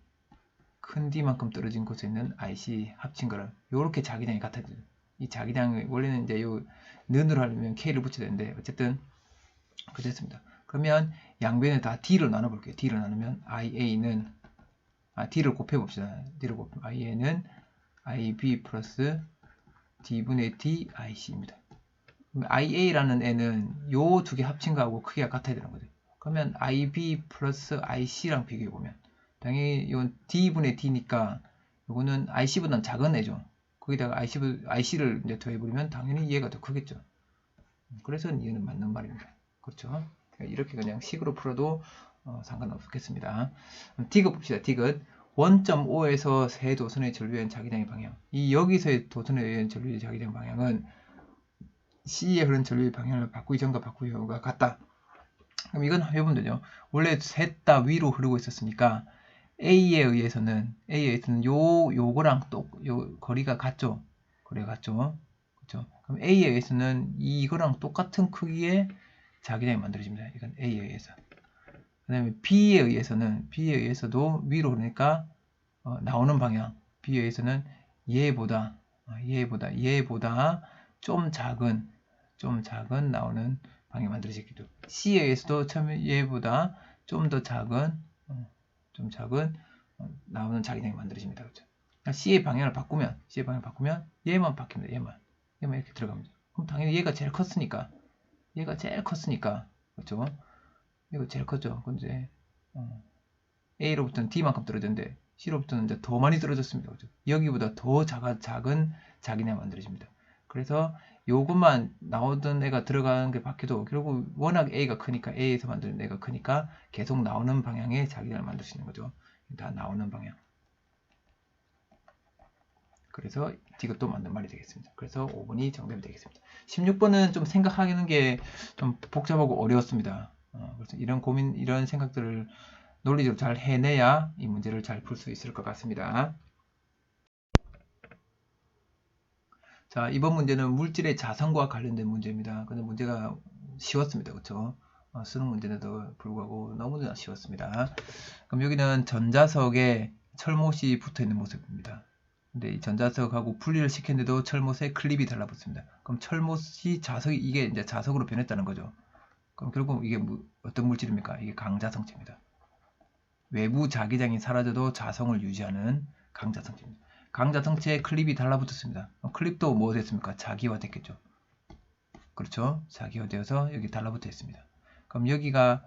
큰 D만큼 떨어진 곳에 있는 IC 합친 거랑 요렇게 자기장이 같아져요. 이 자기장을 원래는 이제 요 는으로 하려면 K를 붙여야 되는데 어쨌든 그렇습니다. 그러면 양변에 다 D를 나눠볼게요. D를 나누면 IA는 D를 곱해봅시다. D를 곱하면 IA는 IB 플러스 D분의 D IC입니다. IA라는 애는 요 두 개 합친 거하고 크기가 같아야 되는 거죠. 그러면 IB 플러스 IC랑 비교해보면 당연히 이건 D분의 D니까 요거는 IC보다는 작은 애죠. 거기다가 IC를 이제 더해버리면 당연히 얘가 더 크겠죠. 그래서 얘는 맞는 말입니다. 그렇죠? 이렇게 그냥 식으로 풀어도 상관없겠습니다. 디귿 봅시다. 디귿 1.5에서 세 도선의 전류의 자기장의 방향. 이 여기서의 도선에 의한 전류의 자기장 방향은 C에 흐른 전류의 방향을 바꾸기 전과 바꾸기 후가 같다. 그럼 이건 해보면 되죠. 원래 셋 다 위로 흐르고 있었으니까 A에 의해서는 요거랑 요 거리가 같죠. 거리가 같죠. 그렇죠. 그럼 A에 의해서는 이거랑 똑같은 크기의 자기장이 만들어집니다. 이건 A에 의해서. 그 다음에 B에 의해서도 위로 흐르니까 나오는 방향 B에 의해서는 얘보다 좀 작은 나오는 방향이 만들어지기도. C에 의해서도 처음에 얘보다 좀 더 작은 나오는 자기장이 만들어집니다. 그렇죠? 그러니까 C의 방향을 바꾸면 얘만 바뀝니다. 얘만 이렇게 들어갑니다. 그럼 당연히 얘가 제일 컸으니까 그렇죠? 이거 제일 컸죠. 근데 A로부터는 D만큼 떨어졌는데 C로부터는 이제 더 많이 떨어졌습니다. 그렇죠? 여기보다 더 작은 자기장이 만들어집니다. 그래서 요것만 나오던 애가 들어가는 게 바뀌어도 결국 워낙 A가 크니까 A에서 만드는 애가 크니까 계속 나오는 방향의 자기장을 만들 수 있는 거죠. 다 나오는 방향. 그래서 이것도 맞는 말이 되겠습니다. 그래서 5번이 정답이 되겠습니다. 16번은 좀 생각하는 게 좀 복잡하고 어려웠습니다. 그래서 이런 생각들을 논리적으로 잘 해내야 이 문제를 잘 풀 수 있을 것 같습니다. 자, 이번 문제는 물질의 자성과 관련된 문제입니다. 근데 문제가 쉬웠습니다. 그렇죠? 수능 문제에도 불구하고 너무나 쉬웠습니다. 그럼 여기는 전자석에 철못이 붙어 있는 모습입니다. 근데 이 전자석하고 분리를 시켰는데도 철못에 클립이 달라붙습니다. 그럼 철못이 이게 이제 자석으로 변했다는 거죠. 그럼 결국 이게 어떤 물질입니까? 이게 강자성체입니다. 외부 자기장이 사라져도 자성을 유지하는 강자성체입니다. 강자성체에 클립이 달라붙었습니다. 클립도 뭐 됐습니까? 자기화됐겠죠. 그렇죠? 자기화되어서 여기 달라붙어 있습니다. 그럼 여기가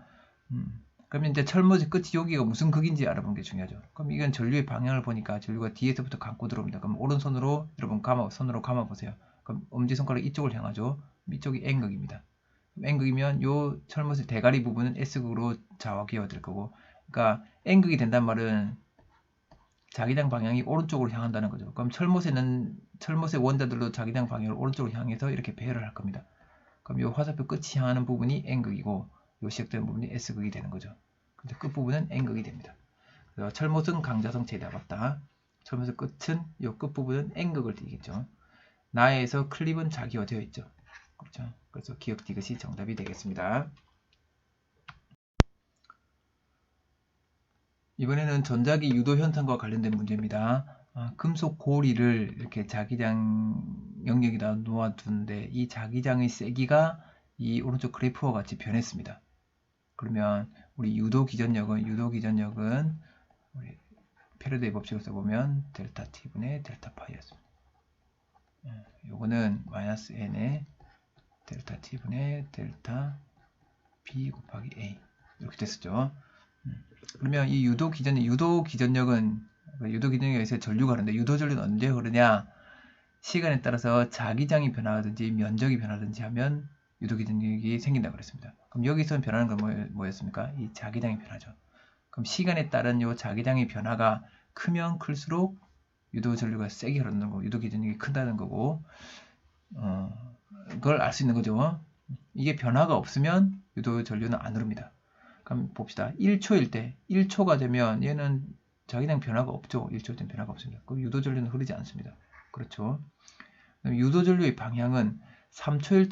그러면 이제 철못의 끝이 여기가 무슨 극인지 알아보는 게 중요하죠. 그럼 이건 전류의 방향을 보니까 전류가 뒤에서부터 감고 들어옵니다. 그럼 오른손으로 여러분 손으로 감아 보세요. 그럼 엄지손가락 이쪽을 향하죠. 이쪽이 N극입니다. N극이면 요 철못의 대가리 부분은 S극으로 좌기화될 거고, 그러니까 N극이 된단 말은 자기장 방향이 오른쪽으로 향한다는 거죠. 그럼 철못의 원자들도 자기장 방향을 오른쪽으로 향해서 이렇게 배열을 할 겁니다. 그럼 이 화살표 끝이 향하는 부분이 N극이고 요 시작되는 부분이 S극이 되는 거죠. 근데 끝부분은 N극이 됩니다. 그래서 철못은 강자성체에다 맞다. 철못의 끝은 요 끝부분은 N극을 띠겠죠. 나에서 클립은 자기화되어 있죠. 그렇죠. 그래서 기억 디귿이 정답이 되겠습니다. 이번에는 전자기 유도 현상과 관련된 문제입니다. 금속 고리를 이렇게 자기장 영역에다 놓아두는데 이 자기장의 세기가 이 오른쪽 그래프와 같이 변했습니다. 그러면 우리 유도 기전력은 우리 패러데이 법칙을 써보면 델타 t분의 델타 파이였습니다. 요거는 마이너스 n의 델타 t분의 델타 b 곱하기 a 이렇게 됐었죠. 그러면 이 유도 기전력은 유도기둥에 의해서 전류가 흐르는데 유도전류는 언제 흐르냐? 시간에 따라서 자기장이 변하든지 면적이 변하든지 하면 유도기둥이 생긴다고 그랬습니다. 그럼 여기서 변하는 건 뭐였습니까? 이 자기장이 변하죠. 그럼 시간에 따른 이 자기장의 변화가 크면 클수록 유도전류가 세게 흐르는 거고 유도기둥이 큰다는 거고 그걸 알 수 있는 거죠. 이게 변화가 없으면 유도전류는 안 흐릅니다. 그럼 봅시다. 1초일 때 1초가 되면 얘는 자기장 변화가 없죠. 1초 때는 변화가 없습니다. 그럼 유도전류는 흐르지 않습니다. 그렇죠. 유도전류의 방향은 3초일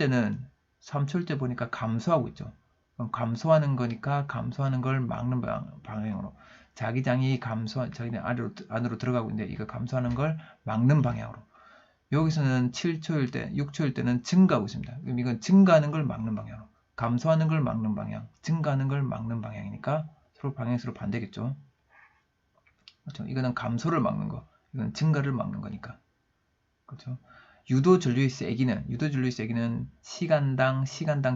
때 보니까 감소하고 있죠. 그럼 감소하는 거니까 감소하는 걸 막는 방향으로 자기장이 자기장 안으로 들어가고 있는데 이거 감소하는 걸 막는 방향으로 여기서는 7초일 때, 6초일 때는 증가하고 있습니다. 그럼 이건 증가하는 걸 막는 방향으로 감소하는 걸 막는 방향, 증가하는 걸 막는 방향이니까 서로 방향이 서로 반대겠죠. 그렇죠? 이거는 감소를 막는 거, 이건 증가를 막는 거니까. 그렇죠? 유도전류의 세기는 시간당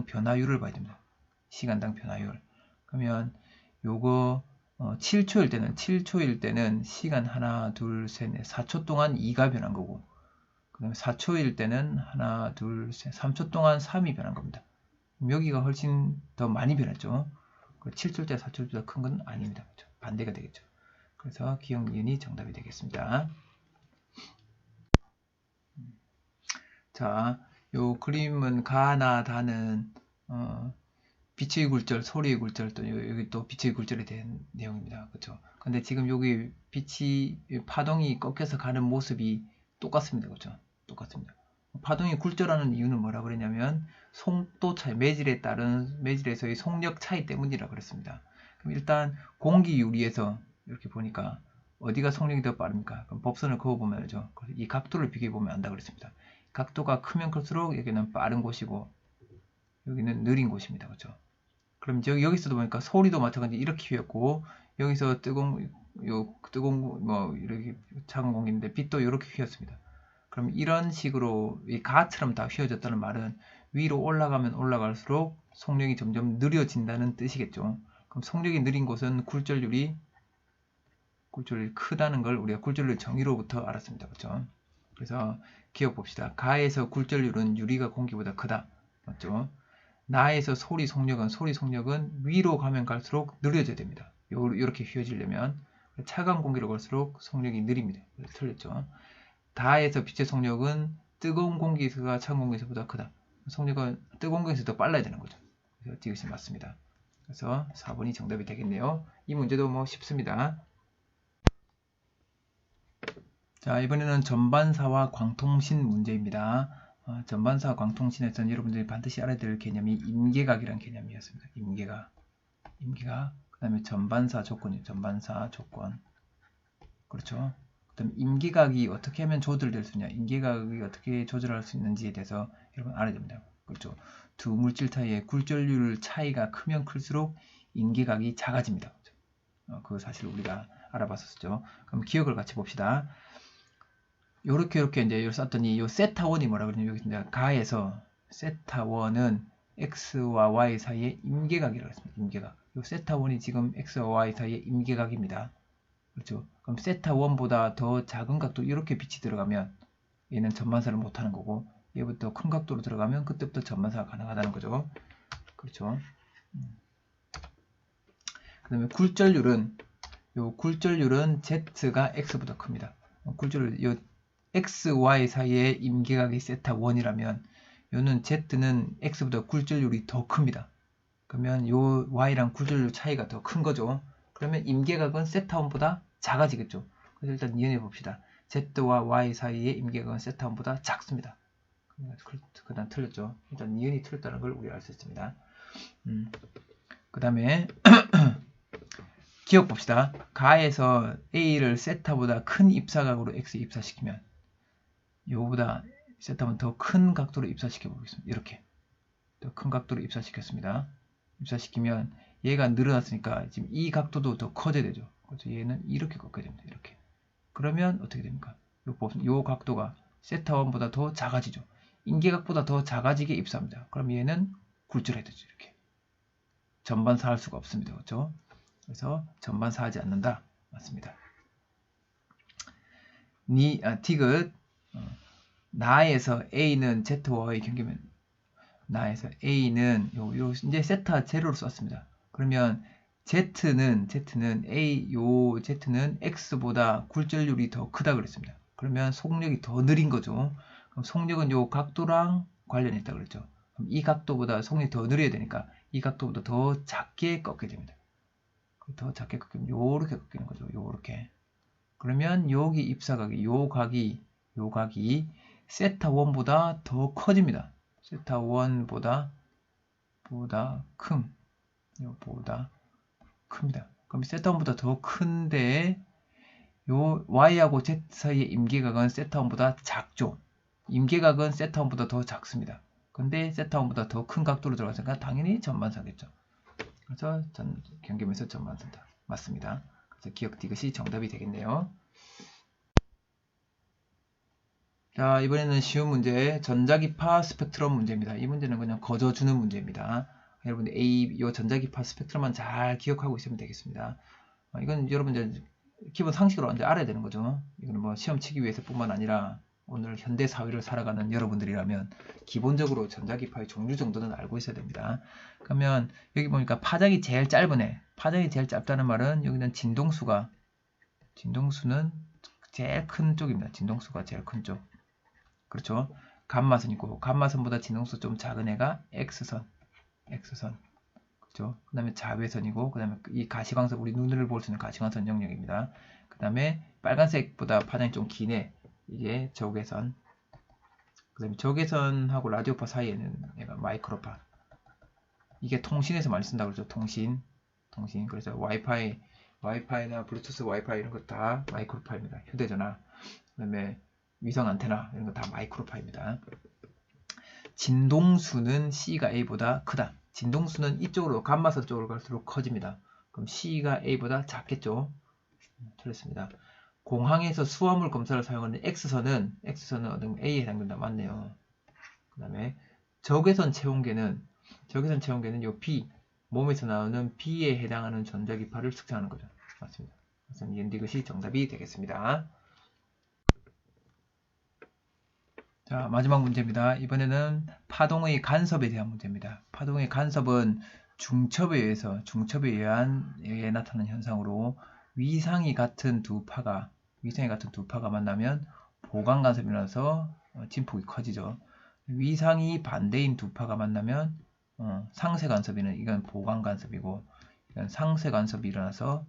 변화율을 봐야 됩니다. 시간당 변화율. 그러면 요거 7초일 때는 시간 하나, 둘, 셋, 넷, 4초 동안 2가 변한 거고 그 다음에 4초일 때는 하나, 둘, 셋, 3초 동안 3이 변한 겁니다. 여기가 훨씬 더 많이 변했죠. 7초일 때 4초보다 큰 건 아닙니다. 그렇죠? 반대가 되겠죠. 그래서 기억 니은이 정답이 되겠습니다. 자, 요 그림은 가나 다는 빛의 굴절, 소리의 굴절, 또 여기 또 빛의 굴절에 대한 내용입니다. 그렇죠? 근데 지금 여기 파동이 꺾여서 가는 모습이 똑같습니다. 그렇죠? 똑같습니다. 파동이 굴절하는 이유는 뭐라 그랬냐면 속도 차이, 매질에서의 속력 차이 때문이라 그랬습니다. 그럼 일단 공기 유리에서 이렇게 보니까 어디가 속력이 더 빠릅니까? 그럼 법선을 그어보면 알죠. 이 각도를 비교해 보면 안다 그랬습니다. 각도가 크면 클수록 여기는 빠른 곳이고 여기는 느린 곳입니다. 그렇죠? 그럼 여기서도 보니까 소리도 마찬가지 이렇게 휘었고 여기서 뜨거운 뭐 이렇게 작은 공기인데 빛도 이렇게 휘었습니다. 그럼 이런 식으로 이 가처럼 다 휘어졌다는 말은 위로 올라가면 올라갈수록 속력이 점점 느려진다는 뜻이겠죠. 그럼 속력이 느린 곳은 굴절률이 크다는 걸 우리가 굴절률 정의로부터 알았습니다. 그렇죠? 그래서 기억 봅시다. 가에서 굴절률은 유리가 공기보다 크다. 맞죠? 나에서 소리 속력은 위로 가면 갈수록 느려져야 됩니다. 이렇게 휘어지려면 차가운 공기로 갈수록 속력이 느립니다. 틀렸죠? 다에서 빛의 속력은 뜨거운 공기가 차가운 공기에서보다 크다. 속력은 뜨거운 공기에서 더 빨라야 되는 거죠. 그래서 이것이 맞습니다. 그래서 4번이 정답이 되겠네요. 이 문제도 뭐 쉽습니다. 자, 이번에는 전반사와 광통신 문제입니다. 전반사 광통신에서는 여러분들이 반드시 알아야 될 개념이 임계각이라는 개념이었습니다. 임계각. 그 다음에 전반사 조건이에요. 전반사 조건. 그렇죠. 그 다음에 임계각이 어떻게 하면 조절될 수 있냐. 임계각이 어떻게 조절할 수 있는지에 대해서 여러분 알아야 됩니다. 그렇죠. 두 물질 사이의 굴절률 차이가 크면 클수록 임계각이 작아집니다. 그렇죠? 그 사실 우리가 알아봤었죠. 그럼 기억을 같이 봅시다. 요렇게 이제 썼더니 요 세타1이 뭐라 그러냐면 여기 이제 가에서 세타1은 x와 y 사이의 임계각이라고 했습니다. 임계각. 요 세타1이 지금 x와 y 사이의 임계각입니다. 그렇죠? 그럼 세타1보다 더 작은 각도 이렇게 빛이 들어가면 얘는 전반사를 못 하는 거고 얘부터 큰 각도로 들어가면 그때부터 전반사가 가능하다는 거죠. 그렇죠? 그다음에 굴절률은 z가 x보다 큽니다. 굴절률 x, y 사이의 임계각이 세타1이라면 요는 z는 x보다 굴절률이 더 큽니다. 그러면 요 y랑 굴절률 차이가 더 큰 거죠. 그러면 임계각은 세타1보다 작아지겠죠. 그래서 일단 이해해 봅시다. z와 y 사이의 임계각은 세타1보다 작습니다. 그 다음 틀렸죠. 일단 니은이 틀렸다는 걸 우리가 알 수 있습니다. 그 다음에 기억 봅시다. 가에서 A를 세타보다 큰 입사각으로 X에 입사시키면 요거보다 세타는 더 큰 각도로 입사시켜 보겠습니다. 이렇게 더 큰 각도로 입사시켰습니다. 입사시키면 얘가 늘어났으니까 지금 이 각도도 더 커져야 되죠. 그래서 얘는 이렇게 꺾여야 됩니다. 이렇게. 그러면 어떻게 됩니까? 요 각도가 세타1보다 더 작아지죠. 임계각보다 더 작아지게 입사합니다. 그럼 얘는 굴절해야 되죠. 이렇게. 전반사 할 수가 없습니다. 그렇죠? 그래서 전반사 하지 않는다. 맞습니다. 디귿 나에서 A는 Z와의 경계면 나에서 A는 이제 세타 제로로 썼습니다. 그러면 Z는 Z는 X보다 굴절률이 더 크다 그랬습니다. 그러면 속력이 더 느린 거죠. 그럼 속력은 요 각도랑 관련있다 그랬죠. 그럼 이 각도보다 속력이 더 느려야 되니까 이 각도보다 더 작게 꺾게 됩니다. 더 작게 꺾이면 요렇게 꺾이는 거죠. 요렇게. 그러면 여기 입사각이 요 각이 세타1보다 더 커집니다. 세타1보다 보다 큽니다. 그럼 세타1보다 더 큰데 요 y하고 z 사이의 임계각은 세타1보다 작죠. 임계각은 세타1보다 더 작습니다. 근데 세타1보다 더 큰 각도로 들어갔으니까 당연히 전반사겠죠. 그래서 경계면에서 전반사다. 맞습니다. 그래서 기억 디귿이 정답이 되겠네요. 자, 이번에는 쉬운 문제, 전자기파 스펙트럼 문제입니다. 이 문제는 그냥 거저주는 문제입니다. 여러분들 요 전자기파 스펙트럼만 잘 기억하고 있으면 되겠습니다. 이건 여러분들 기본 상식으로 이제 알아야 되는 거죠. 이거는 뭐 시험 치기 위해서뿐만 아니라 오늘 현대 사회를 살아가는 여러분들이라면 기본적으로 전자기파의 종류 정도는 알고 있어야 됩니다. 그러면 여기 보니까 파장이 제일 짧으네. 파장이 제일 짧다는 말은 여기는 진동수는 제일 큰 쪽입니다. 진동수가 제일 큰 쪽. 그렇죠. 감마선이고 감마선보다 진동수 좀 작은 애가 X선. 그렇죠. 그 다음에 자외선이고 그 다음에 이 가시광선 우리 눈으로 볼 수 있는 가시광선 영역입니다. 그 다음에 빨간색보다 파장이 좀 기네. 이게 적외선. 그 다음에 적외선하고 라디오파 사이에는 얘가 마이크로파. 이게 통신에서 많이 쓴다고 그러죠. 통신. 그래서 와이파이나 블루투스 와이파이 이런 거 다 마이크로파입니다. 휴대전화. 그 다음에 위성 안테나 이런 거 다 마이크로파입니다. 진동수는 C가 A보다 크다. 진동수는 이쪽으로 감마선 쪽으로 갈수록 커집니다. 그럼 C가 A보다 작겠죠? 틀렸습니다. 공항에서 수화물 검사를 사용하는 X선은 A에 해당된다. 맞네요. 그 다음에 적외선 체온계는 요 B, 몸에서 나오는 B에 해당하는 전자기파를 측정하는 거죠. 맞습니다. 그래서 이것이 정답이 되겠습니다. 자, 마지막 문제입니다. 이번에는 파동의 간섭에 대한 문제입니다. 파동의 간섭은 중첩에 의해 나타나는 현상으로 위상이 같은 두 파가 만나면 보강 간섭이 일어나서 진폭이 커지죠. 위상이 반대인 두 파가 만나면 상쇄 간섭이는 이건 보강 간섭이고 이건 상쇄 간섭이 일어나서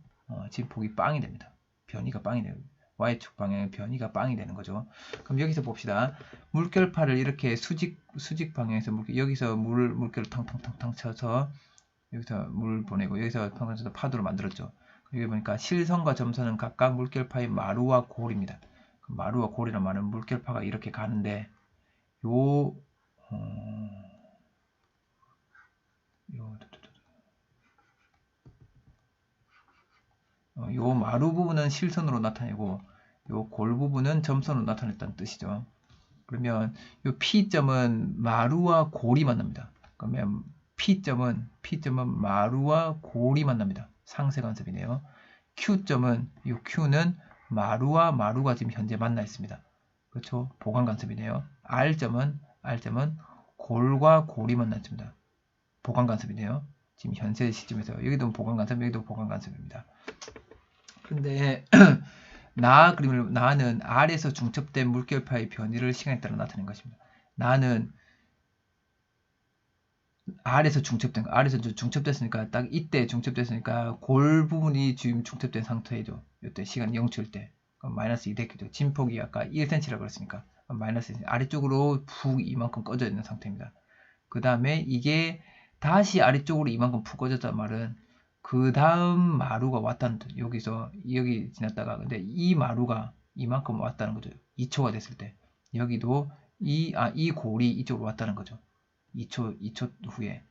진폭이 빵이 됩니다. 변이가 빵이 됩니다. Y축 방향의 변이가 빵이 되는 거죠. 그럼 여기서 봅시다. 물결파를 이렇게 수직 방향에서 여기서 물결을 탕탕탕탕 쳐서 여기서 물 보내고 여기서 평균에서 파도를 만들었죠. 여기 보니까 실선과 점선은 각각 물결파의 마루와 골입니다. 마루와 골이란 말은 물결파가 이렇게 가는데 요 마루 부분은 실선으로 나타내고 요 골 부분은 점선으로 나타냈다는 뜻이죠. 그러면 요 P점은 마루와 골이 만납니다. 그러면 P점은 마루와 골이 만납니다. 상쇄 간섭이네요. Q점은 Q는 마루가 지금 현재 만나 있습니다. 그렇죠? 보강 간섭이네요. R점은 골과 골이 만나 있습니다. 보강 간섭이네요. 지금 현재 시점에서 여기도 보강 간섭, 여기도 보강 간섭입니다. 그런데 나는 R에서 중첩된 물결파의 변이를 시간에 따라 나타낸 것입니다. 나는 R에서 중첩됐으니까 딱 이때 중첩됐으니까 골 부분이 지금 중첩된 상태죠. 이때 시간 0초일 때 그럼 마이너스 2 됐겠죠. 진폭이 아까 1cm라고 그랬으니까 마이너스 1cm. 아래쪽으로 푹 이만큼 꺼져 있는 상태입니다. 그 다음에 이게 다시 아래쪽으로 이만큼 푹 꺼졌단 말은 그 다음 마루가 왔다는 뜻. 여기 지났다가 근데 이 마루가 이만큼 왔다는 거죠. 2초가 됐을 때 여기도 이 골이 이쪽으로 왔다는 거죠. 2초 후에.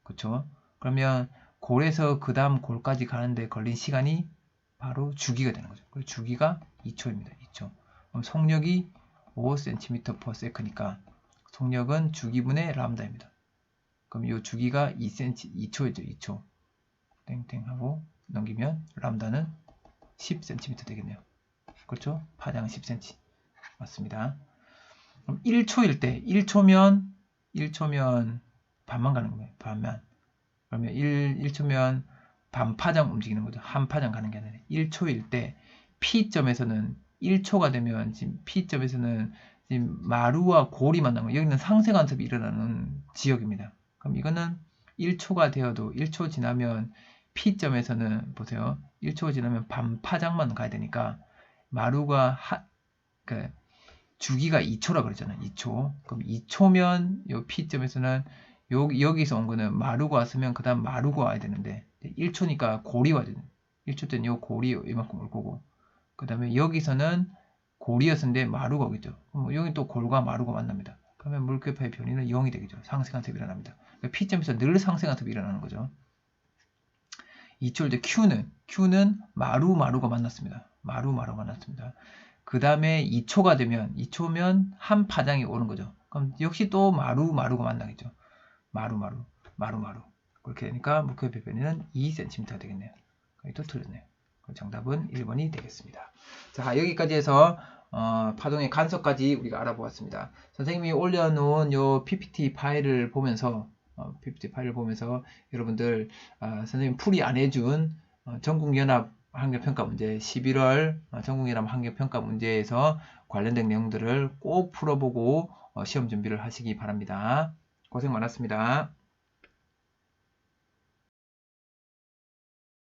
그쵸? 그러면 골에서 그 다음 골까지 가는데 걸린 시간이 바로 주기가 되는 거죠. 그 주기가 2초입니다. 2초. 그럼 속력이 5cm/s니까 속력은 주기분의 람다입니다. 그럼 이 주기가 2초죠. 2초. 땡땡 하고 넘기면 람다는 10cm 되겠네요. 그렇죠? 파장 10cm. 맞습니다. 그럼 1초일 때, 1초면 반만 가는 거예요. 반만. 그러면 1초면 반파장 움직이는 거죠. 한 파장 가는 게 아니라 1초일 때 P점에서는 1초가 되면 지금 P점에서는 지금 마루와 골이 만나는 거예요. 여기는 상쇄간섭이 일어나는 지역입니다. 그럼 이거는 1초가 되어도 1초 지나면 P점에서는 보세요. 1초 지나면 반파장만 가야 되니까 마루가 그 주기가 2초라 그랬잖아요. 2초. 그럼 2초면 요 P점에서는 여기서 온 거는 마루가 왔으면 그 다음 마루가 와야 되는데 1초니까 골이 와야 되는 1초 때는 요 골이 이만큼 올 거고 그 다음에 여기서는 골이었는데 마루가 오겠죠. 그럼 여기 또 골과 마루가 만납니다. 그러면 물결파의 변이는 0이 되겠죠. 상쇄간섭이 일어납니다. 그러니까 P점에서 늘 상쇄간섭이 일어나는 거죠. 2초일 때 Q는 마루가 만났습니다. 마루가 만났습니다. 그 다음에 2초면 한 파장이 오는 거죠. 그럼 역시 또 마루가 만나겠죠. 마루. 그렇게 되니까 물결의 변이는 2cm가 되겠네요. 또 틀렸네요. 정답은 1번이 되겠습니다. 자, 여기까지 해서 파동의 간섭까지 우리가 알아보았습니다. 선생님이 올려놓은 요 PPT 파일을 보면서 여러분들 선생님 풀이 안 해준 전국연합 환경평가 문제 11월 전국연합 환경평가 문제에서 관련된 내용들을 꼭 풀어보고 시험 준비를 하시기 바랍니다. 고생 많았습니다.